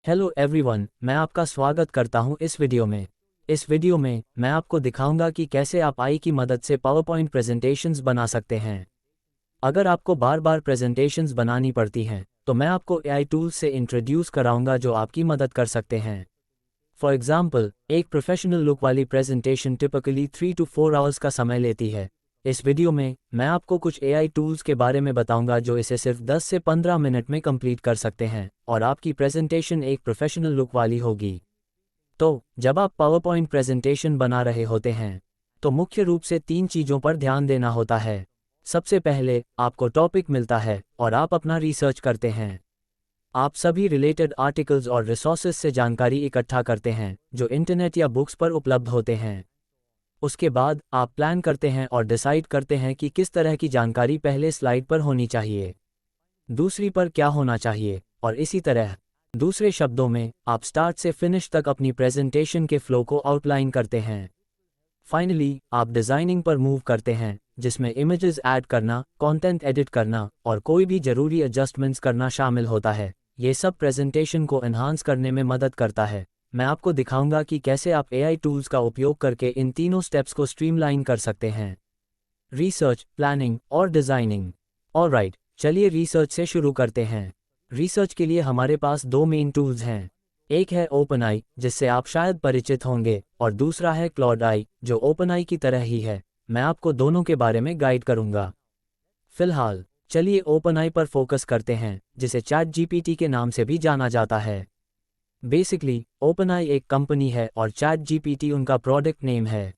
Hello everyone, मैं आपका स्वागत करता हूं इस वीडियो में। इस वीडियो में मैं आपको दिखाऊंगा कि कैसे आप AI की मदद से पावरपॉइंट प्रेजेंटेशंस बना सकते हैं। अगर आपको बार बार प्रेजेंटेशंस बनानी पड़ती हैं, तो मैं आपको AI टूल्स से इंट्रोड्यूस कराऊंगा जो आपकी मदद कर सकते हैं। फॉर एग्जाम्पल, एक प्रोफेशनल लुक वाली प्रेजेंटेशन टिपिकली 3 to 4 आवर्स का समय लेती है। इस वीडियो में मैं आपको कुछ AI टूल्स के बारे में बताऊंगा जो इसे सिर्फ 10 से 15 मिनट में कंप्लीट कर सकते हैं और आपकी प्रेजेंटेशन एक प्रोफेशनल लुक वाली होगी। तो जब आप पावरपॉइंट प्रेजेंटेशन बना रहे होते हैं, तो मुख्य रूप से 3 चीज़ों पर ध्यान देना होता है। सबसे पहले आपको टॉपिक मिलता है और आप अपना रिसर्च करते हैं। आप सभी रिलेटेड आर्टिकल्स और रिसोर्सेज से जानकारी इकट्ठा करते हैं जो इंटरनेट या बुक्स पर उपलब्ध होते हैं। उसके बाद आप प्लान करते हैं और डिसाइड करते हैं कि किस तरह की जानकारी पहले स्लाइड पर होनी चाहिए, दूसरी पर क्या होना चाहिए, और इसी तरह। दूसरे शब्दों में, आप स्टार्ट से फिनिश तक अपनी प्रेजेंटेशन के फ्लो को आउटलाइन करते हैं। फाइनली आप डिज़ाइनिंग पर मूव करते हैं, जिसमें इमेजेस ऐड करना, कंटेंट एडिट करना और कोई भी ज़रूरी एडजस्टमेंट्स करना शामिल होता है। ये सब प्रेजेंटेशन को एनहांस करने में मदद करता है। मैं आपको दिखाऊंगा कि कैसे आप AI टूल्स का उपयोग करके इन तीनों स्टेप्स को स्ट्रीमलाइन कर सकते हैं: रिसर्च, प्लानिंग और डिज़ाइनिंग। ऑलराइट, चलिए रिसर्च से शुरू करते हैं। रिसर्च के लिए हमारे पास दो मेन टूल्स हैं। एक है OpenAI, जिससे आप शायद परिचित होंगे, और दूसरा है Claude AI, जो OpenAI की तरह ही है। मैं आपको दोनों के बारे में गाइड करूंगा। फिलहाल चलिए OpenAI पर फोकस करते हैं, जिसे ChatGPT के नाम से भी जाना जाता है। बेसिकली OpenAI एक कंपनी है और ChatGPT उनका प्रोडक्ट नेम है।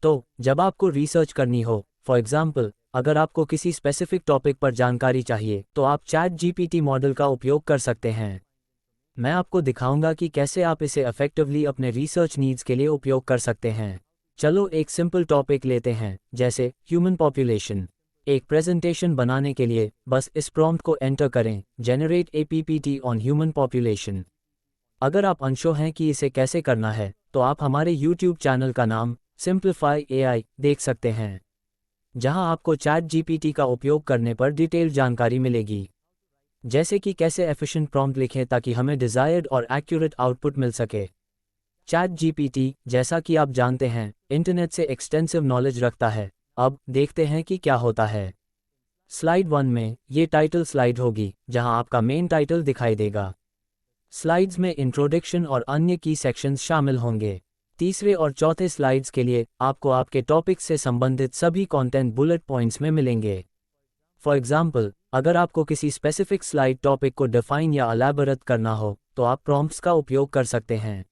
तो जब आपको रिसर्च करनी हो, फॉर एग्जाम्पल अगर आपको किसी स्पेसिफिक टॉपिक पर जानकारी चाहिए, तो आप ChatGPT मॉडल का उपयोग कर सकते हैं। मैं आपको दिखाऊंगा कि कैसे आप इसे इफेक्टिवली अपने रिसर्च नीड्स के लिए उपयोग कर सकते हैं। चलो एक सिंपल टॉपिक लेते हैं, जैसे ह्यूमन पॉपुलेशन। एक प्रेजेंटेशन बनाने के लिए बस इस प्रॉम्प्ट को एंटर करें, generate a PPT on human population. अगर आप अनश्योर हैं कि इसे कैसे करना है, तो आप हमारे YouTube चैनल का नाम सिंप्लीफाई AI देख सकते हैं, जहां आपको ChatGPT का उपयोग करने पर डिटेल्ड जानकारी मिलेगी, जैसे कि कैसे एफिशिएंट प्रॉम्प्ट लिखें ताकि हमें डिज़ायर्ड और एक्यूरेट आउटपुट मिल सके। ChatGPT, जैसा कि आप जानते हैं, इंटरनेट से एक्सटेंसिव नॉलेज रखता है। अब देखते हैं कि क्या होता है। स्लाइड 1 में ये टाइटल स्लाइड होगी, जहां आपका मेन टाइटल दिखाई देगा। स्लाइड्स में इंट्रोडक्शन और अन्य की सेक्शंस शामिल होंगे। तीसरे और चौथे स्लाइड्स के लिए आपको आपके टॉपिक से संबंधित सभी कंटेंट बुलेट पॉइंट्स में मिलेंगे। फॉर एग्जाम्पल, अगर आपको किसी स्पेसिफिक स्लाइड टॉपिक को डिफाइन या एलैबोरेट करना हो, तो आप प्रॉम्प्ट्स का उपयोग कर सकते हैं,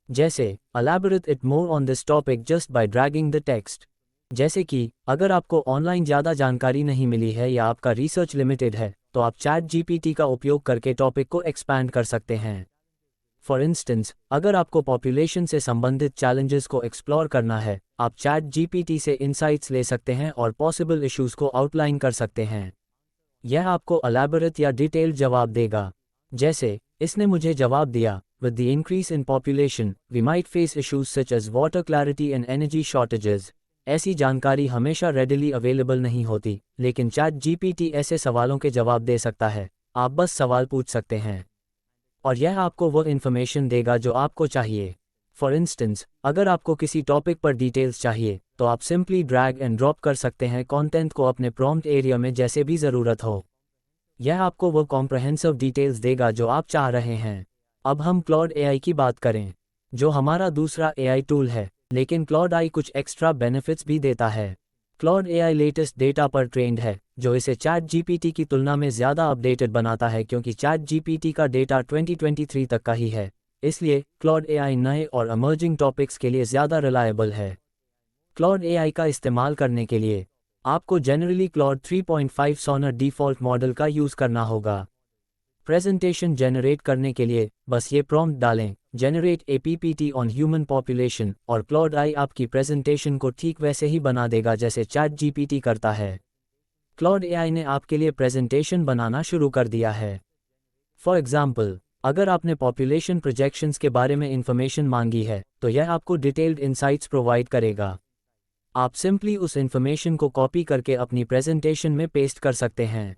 जैसे elaborate it more on this topic just by dragging the text. जैसे कि अगर आपको ऑनलाइन ज़्यादा जानकारी नहीं मिली है या आपका रिसर्च लिमिटेड है, तो आप ChatGPT का उपयोग करके टॉपिक को एक्सपैंड कर सकते हैं। फॉर इंस्टेंस, अगर आपको पॉपुलेशन से संबंधित चैलेंजेस को एक्सप्लोर करना है, आप ChatGPT से इंसाइट्स ले सकते हैं और पॉसिबल इश्यूज को आउटलाइन कर सकते हैं। यह आपको एलैबोरेट या डिटेल्ड जवाब देगा, जैसे इसने मुझे जवाब दिया, with the increase in population we might face issues such as water clarity and energy shortages. ऐसी जानकारी हमेशा रेडिली अवेलेबल नहीं होती, लेकिन ChatGPT ऐसे सवालों के जवाब दे सकता है। आप बस सवाल पूछ सकते हैं और यह आपको वो इन्फॉर्मेशन देगा जो आपको चाहिए। फॉर इंस्टेंस, अगर आपको किसी टॉपिक पर डिटेल्स चाहिए, तो आप सिंपली ड्रैग एंड ड्रॉप कर सकते हैं कंटेंट को अपने प्रॉम्प्ट एरिया में जैसे भी ज़रूरत हो। यह आपको वो कॉम्प्रहेंसिव डिटेल्स देगा जो आप चाह रहे हैं। अब हम Claude AI की बात करें, जो हमारा दूसरा AI टूल है, लेकिन Claude AI कुछ एक्स्ट्रा बेनिफिट्स भी देता है। Claude AI लेटेस्ट डेटा पर ट्रेंड है, जो इसे ChatGPT की तुलना में ज़्यादा अपडेटेड बनाता है, क्योंकि ChatGPT का डेटा 2023 तक का ही है। इसलिए Claude AI नए और इमर्जिंग टॉपिक्स के लिए ज़्यादा रिलायबल है। Claude AI का इस्तेमाल करने के लिए आपको जनरली Claude 3.5 सोनर डिफ़ॉल्ट मॉडल का यूज़ करना होगा। प्रेजेंटेशन जनरेट करने के लिए बस ये प्रॉम्प्ट डालें, generate a PPT on human population, और Claude AI आपकी प्रेजेंटेशन को ठीक वैसे ही बना देगा जैसे ChatGPT करता है। Claude AI ने आपके लिए प्रेजेंटेशन बनाना शुरू कर दिया है। फॉर एग्जाम्पल, अगर आपने पॉपुलेशन प्रोजेक्शंस के बारे में इंफॉर्मेशन मांगी है, तो यह आपको डिटेल्ड इंसाइट्स प्रोवाइड करेगा। आप सिंपली उस इंफॉर्मेशन को कॉपी करके अपनी प्रेजेंटेशन में पेस्ट कर सकते हैं।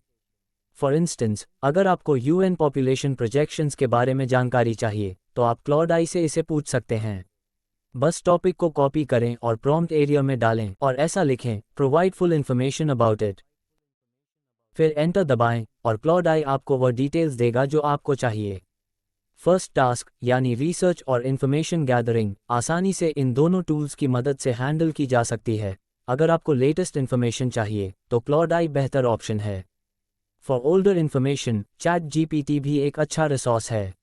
फॉर इंस्टेंस, अगर आपको यूएन पॉपुलेशन प्रोजेक्शंस के बारे में जानकारी चाहिए तो आप क्लॉड आई से इसे पूछ सकते हैं। बस टॉपिक को कॉपी करें और प्रॉम्प्ट एरिया में डालें और ऐसा लिखें, provide full information about it. फिर एंटर दबाएं और क्लॉड आई आपको वह डिटेल्स देगा जो आपको चाहिए। फर्स्ट टास्क यानी रिसर्च और इन्फॉर्मेशन गैदरिंग आसानी से इन दोनों टूल्स की मदद से हैंडल की जा सकती है। अगर आपको लेटेस्ट इन्फॉर्मेशन चाहिए तो क्लॉड आई बेहतर ऑप्शन है। For older information, chat GPT भी एक अच्छा रिसोर्स है।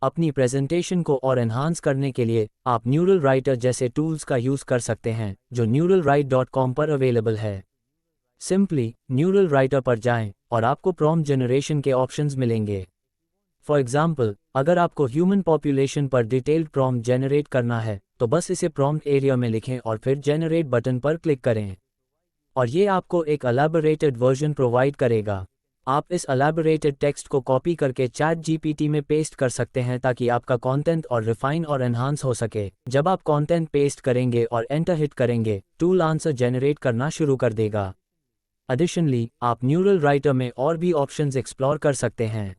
अपनी प्रेजेंटेशन को और एनहांस करने के लिए आप न्यूरल राइटर जैसे टूल्स का यूज़ कर सकते हैं जो neuralwrite.com पर अवेलेबल है। सिंपली न्यूरल राइटर पर जाएं और आपको प्रॉम्प्ट जनरेशन के ऑप्शंस मिलेंगे। फॉर एग्जाम्पल, अगर आपको ह्यूमन पॉपुलेशन पर डिटेल्ड प्रॉम्प्ट जनरेट करना है तो बस इसे प्रॉम्प्ट एरिया में लिखें और फिर जनरेट बटन पर क्लिक करें और ये आपको एक एलैबोरेटेड वर्जन प्रोवाइड करेगा। आप इस एलैबोरेटेड टेक्स्ट को कॉपी करके चैट जीपीटी में पेस्ट कर सकते हैं ताकि आपका कंटेंट और रिफाइन और एनहांस हो सके। जब आप कंटेंट पेस्ट करेंगे और एंटर हिट करेंगे, टूल आंसर जनरेट करना शुरू कर देगा। एडिशनली, आप न्यूरल राइटर में और भी ऑप्शंस एक्सप्लोर कर सकते हैं।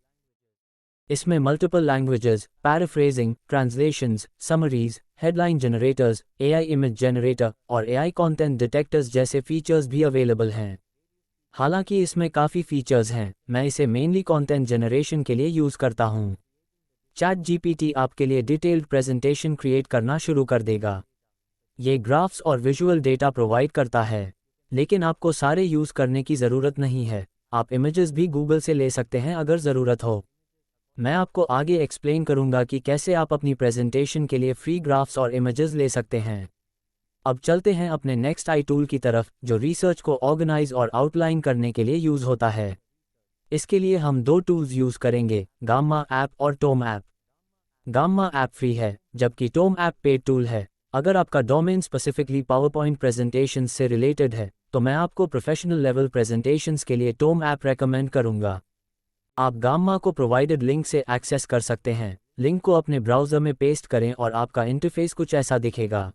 इसमें multiple languages, paraphrasing, translations, summaries, headline generators, AI image generator और एआई कंटेंट डिटेक्टर्स जैसे फीचर्स भी अवेलेबल हैं। हालांकि इसमें काफ़ी फीचर्स हैं, मैं इसे मेनली कंटेंट जनरेशन के लिए यूज़ करता हूँ। चैट जीपीटी आपके लिए डिटेल्ड प्रेजेंटेशन क्रिएट करना शुरू कर देगा। ये ग्राफ्स और विजुअल डेटा प्रोवाइड करता है, लेकिन आपको सारे यूज़ करने की ज़रूरत नहीं है। आप इमेजेस भी गूगल से ले सकते हैं अगर ज़रूरत हो। मैं आपको आगे एक्सप्लेन करूंगा कि कैसे आप अपनी प्रेजेंटेशन के लिए फ्री ग्राफ्स और इमेजेस ले सकते हैं। अब चलते हैं अपने नेक्स्ट आई टूल की तरफ जो रिसर्च को ऑर्गेनाइज और आउटलाइन करने के लिए यूज़ होता है। इसके लिए हम दो टूल्स यूज़ करेंगे, गामा ऐप और Tome app. Gamma app free है जबकि टोम ऐप पेड टूल है। अगर आपका डोमेन स्पेसिफिकली पावरपॉइंट प्रेजेंटेशन से रिलेटेड है तो मैं आपको प्रोफेशनल लेवल प्रेजेंटेशंस के लिए टोम ऐप रेकमेंड करूंगा। आप गामा को प्रोवाइडेड लिंक से एक्सेस कर सकते हैं। लिंक को अपने ब्राउज़र में पेस्ट करें और आपका इंटरफेस कुछ ऐसा दिखेगा।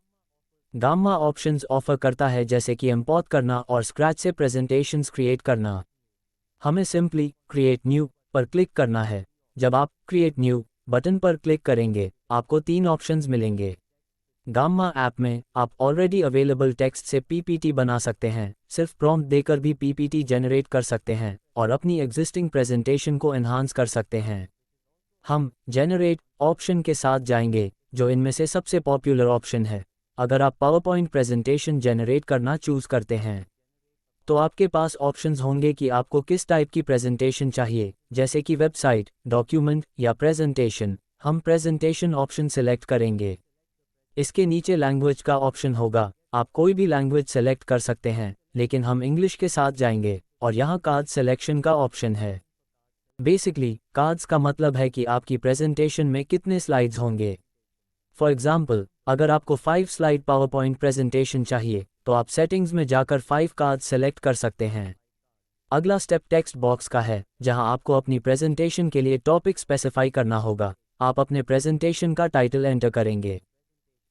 गामा ऑप्शंस ऑफर करता है जैसे कि इंपोर्ट करना और स्क्रैच से प्रेजेंटेशंस क्रिएट करना। हमें सिंपली क्रिएट न्यू पर क्लिक करना है। जब आप क्रिएट न्यू बटन पर क्लिक करेंगे, आपको 3 ऑप्शंस मिलेंगे। गामा ऐप में आप ऑलरेडी अवेलेबल टेक्स्ट से पीपीटी बना सकते हैं, सिर्फ प्रॉम्प्ट देकर भी पीपीटी जनरेट कर सकते हैं और अपनी एग्जिस्टिंग प्रेजेंटेशन को एनहांस कर सकते हैं। हम जनरेट ऑप्शन के साथ जाएंगे जो इनमें से सबसे पॉपुलर ऑप्शन है। अगर आप पावरपॉइंट प्रेजेंटेशन जनरेट करना चूज़ करते हैं तो आपके पास ऑप्शंस होंगे कि आपको किस टाइप की प्रेजेंटेशन चाहिए, जैसे कि वेबसाइट, डॉक्यूमेंट या प्रेजेंटेशन। हम प्रेजेंटेशन ऑप्शन सिलेक्ट करेंगे। इसके नीचे लैंग्वेज का ऑप्शन होगा। आप कोई भी लैंग्वेज सेलेक्ट कर सकते हैं, लेकिन हम इंग्लिश के साथ जाएंगे और यहाँ कार्ड सिलेक्शन का ऑप्शन है। बेसिकली कार्ड्स का मतलब है कि आपकी प्रेजेंटेशन में कितने स्लाइड्स होंगे। फॉर एग्जाम्पल, अगर आपको 5 स्लाइड पावरपॉइंट प्रेजेंटेशन चाहिए तो आप सेटिंग्स में जाकर 5 कार्ड्स सेलेक्ट कर सकते हैं। अगला स्टेप टेक्स्ट बॉक्स का है, जहां आपको अपनी प्रेजेंटेशन के लिए टॉपिक स्पेसिफाई करना होगा। आप अपने प्रेजेंटेशन का टाइटल एंटर करेंगे,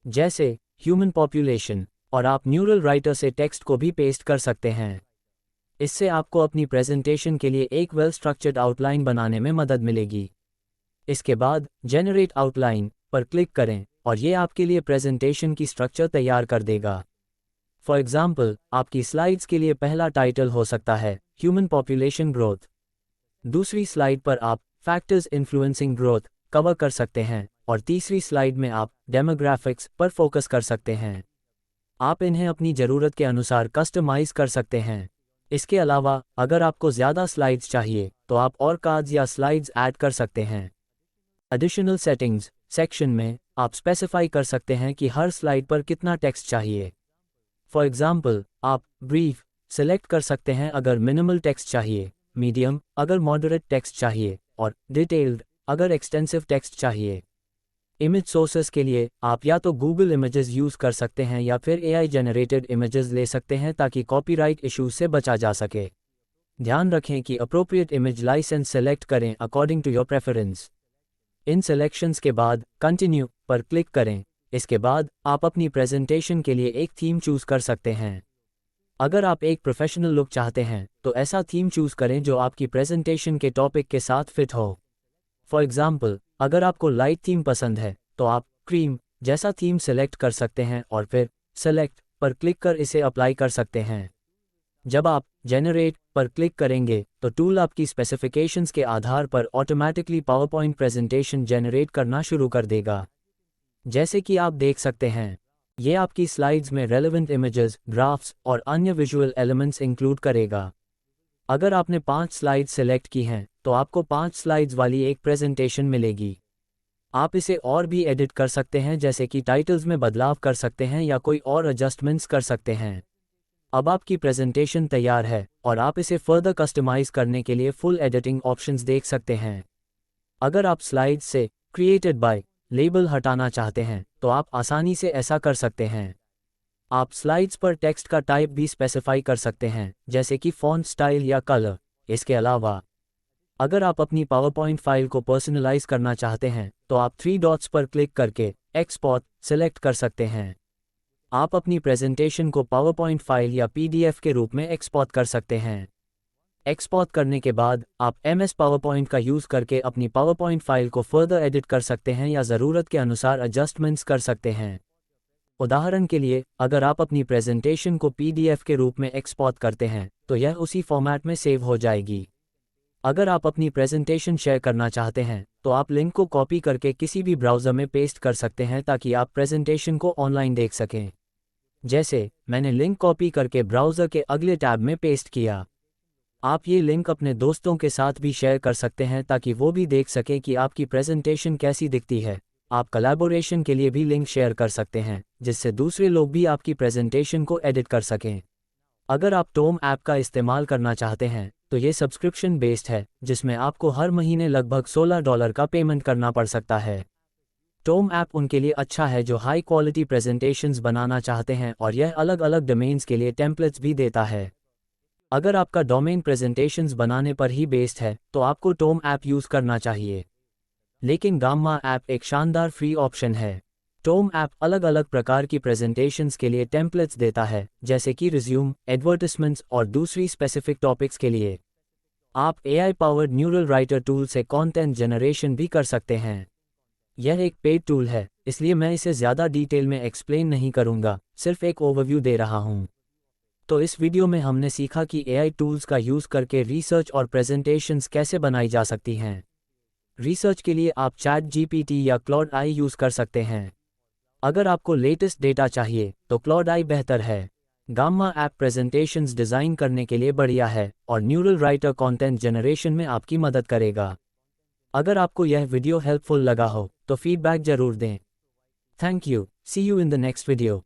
जैसे ह्यूमन पॉपुलेशन, और आप न्यूरल राइटर से टेक्स्ट को भी पेस्ट कर सकते हैं। इससे आपको अपनी प्रेजेंटेशन के लिए एक वेल स्ट्रक्चर्ड आउटलाइन बनाने में मदद मिलेगी। इसके बाद जनरेट आउटलाइन पर क्लिक करें और ये आपके लिए प्रेजेंटेशन की स्ट्रक्चर तैयार कर देगा। फॉर एग्जाम्पल, आपकी स्लाइड्स के लिए पहला टाइटल हो सकता है ह्यूमन पॉपुलेशन ग्रोथ। दूसरी स्लाइड पर आप फैक्टर्स इन्फ्लुएंसिंग ग्रोथ कवर कर सकते हैं और तीसरी स्लाइड में आप डेमोग्राफिक्स पर फोकस कर सकते हैं। आप इन्हें अपनी ज़रूरत के अनुसार कस्टमाइज कर सकते हैं। इसके अलावा अगर आपको ज़्यादा स्लाइड्स चाहिए तो आप और कार्ड्स या स्लाइड्स ऐड कर सकते हैं। एडिशनल सेटिंग्स सेक्शन में आप स्पेसिफाई कर सकते हैं कि हर स्लाइड पर कितना टेक्स्ट चाहिए। फॉर एग्जाम्पल, आप ब्रीफ सेलेक्ट कर सकते हैं अगर मिनिमल टेक्स्ट चाहिए, मीडियम अगर मॉडरेट टेक्स्ट चाहिए और डिटेल्ड अगर एक्सटेंसिव टेक्स्ट चाहिए। इमेज सोर्सेस के लिए आप या तो गूगल इमेजेस यूज़ कर सकते हैं या फिर एआई जनरेटेड इमेजेस ले सकते हैं ताकि कॉपीराइट इश्यूज से बचा जा सके। ध्यान रखें कि अप्रोप्रिएट इमेज लाइसेंस सेलेक्ट करें अकॉर्डिंग टू योर प्रेफरेंस। इन सेलेक्शंस के बाद कंटिन्यू पर क्लिक करें। इसके बाद आप अपनी प्रेजेंटेशन के लिए एक थीम चूज़ कर सकते हैं। अगर आप एक प्रोफेशनल लुक चाहते हैं तो ऐसा थीम चूज करें जो आपकी प्रेजेंटेशन के टॉपिक के साथ फिट हो। फॉर एग्जाम्पल, अगर आपको लाइट थीम पसंद है तो आप क्रीम जैसा थीम सेलेक्ट कर सकते हैं और फिर सेलेक्ट पर क्लिक कर इसे अप्लाई कर सकते हैं। जब आप जेनरेट पर क्लिक करेंगे तो टूल आपकी स्पेसिफिकेशंस के आधार पर ऑटोमेटिकली पावरपॉइंट प्रेजेंटेशन जेनरेट करना शुरू कर देगा। जैसे कि आप देख सकते हैं, ये आपकी स्लाइड्स में रेलेवेंट इमेजेस, ग्राफ्स और अन्य विजुअल एलिमेंट्स इंक्लूड करेगा। अगर आपने 5 स्लाइड्स सेलेक्ट की हैं तो आपको 5 स्लाइड्स वाली एक प्रेजेंटेशन मिलेगी। आप इसे और भी एडिट कर सकते हैं, जैसे कि टाइटल्स में बदलाव कर सकते हैं या कोई और एडजस्टमेंट्स कर सकते हैं। अब आपकी प्रेजेंटेशन तैयार है और आप इसे फर्दर कस्टमाइज करने के लिए फुल एडिटिंग ऑप्शंस देख सकते हैं। अगर आप स्लाइड्स से क्रिएटेड बाय लेबल हटाना चाहते हैं तो आप आसानी से ऐसा कर सकते हैं। आप स्लाइड्स पर टेक्स्ट का टाइप भी स्पेसिफाई कर सकते हैं, जैसे कि फॉन्ट स्टाइल या कलर। इसके अलावा अगर आप अपनी पावरपॉइंट फाइल को पर्सनलाइज करना चाहते हैं तो आप 3 डॉट्स पर क्लिक करके एक्सपोर्ट सेलेक्ट कर सकते हैं। आप अपनी प्रेजेंटेशन को पावरपॉइंट फाइल या पीडीएफ के रूप में एक्सपोर्ट कर सकते हैं। एक्सपोर्ट करने के बाद आप MS पावरपॉइंट का यूज़ करके अपनी पावरपॉइंट फाइल को फर्दर एडिट कर सकते हैं या ज़रूरत के अनुसार एडजस्टमेंट्स कर सकते हैं। उदाहरण के लिए, अगर आप अपनी प्रेजेंटेशन को PDF के रूप में एक्सपोर्ट करते हैं तो यह उसी फॉर्मेट में सेव हो जाएगी। अगर आप अपनी प्रेजेंटेशन शेयर करना चाहते हैं तो आप लिंक को कॉपी करके किसी भी ब्राउज़र में पेस्ट कर सकते हैं ताकि आप प्रेजेंटेशन को ऑनलाइन देख सकें। जैसे मैंने लिंक कॉपी करके ब्राउज़र के अगले टैब में पेस्ट किया। आप ये लिंक अपने दोस्तों के साथ भी शेयर कर सकते हैं ताकि वो भी देख सकें कि आपकी प्रेजेंटेशन कैसी दिखती है। आप कोलैबोरेशन के लिए भी लिंक शेयर कर सकते हैं, जिससे दूसरे लोग भी आपकी प्रेजेंटेशन को एडिट कर सकें। अगर आप टोम ऐप का इस्तेमाल करना चाहते हैं तो ये सब्सक्रिप्शन बेस्ड है, जिसमें आपको हर महीने लगभग $16 का पेमेंट करना पड़ सकता है। टोम ऐप उनके लिए अच्छा है जो हाई क्वालिटी प्रेजेंटेशंस बनाना चाहते हैं और यह अलग अलग डोमेन्स के लिए टेम्पलेट्स भी देता है। अगर आपका डोमेन प्रेजेंटेशंस बनाने पर ही बेस्ड है तो आपको टोम ऐप यूज़ करना चाहिए। लेकिन गाम्मा ऐप एक शानदार फ्री ऑप्शन है। टोम ऐप अलग अलग प्रकार की प्रेजेंटेशंस के लिए टेम्पलेट्स देता है, जैसे कि रिज्यूम, एडवर्टिजमेंट्स और दूसरी स्पेसिफिक टॉपिक्स के लिए। आप AI powered neural writer tool से कंटेंट जनरेशन भी कर सकते हैं। यह एक पेड टूल है, इसलिए मैं इसे ज़्यादा डिटेल में एक्सप्लेन नहीं करूँगा, सिर्फ एक ओवरव्यू दे रहा हूँ। तो इस वीडियो में हमने सीखा कि AI टूल्स का यूज़ करके रिसर्च और प्रेजेंटेशंस कैसे बनाई जा सकती हैं। रिसर्च के लिए आप ChatGPT या Claude AI यूज़ कर सकते हैं। अगर आपको लेटेस्ट डेटा चाहिए तो Claude AI बेहतर है। गाम्मा ऐप प्रेजेंटेशंस डिज़ाइन करने के लिए बढ़िया है और न्यूरल राइटर कंटेंट जनरेशन में आपकी मदद करेगा। अगर आपको यह वीडियो हेल्पफुल लगा हो तो फीडबैक ज़रूर दें। Thank you, see you in the next video.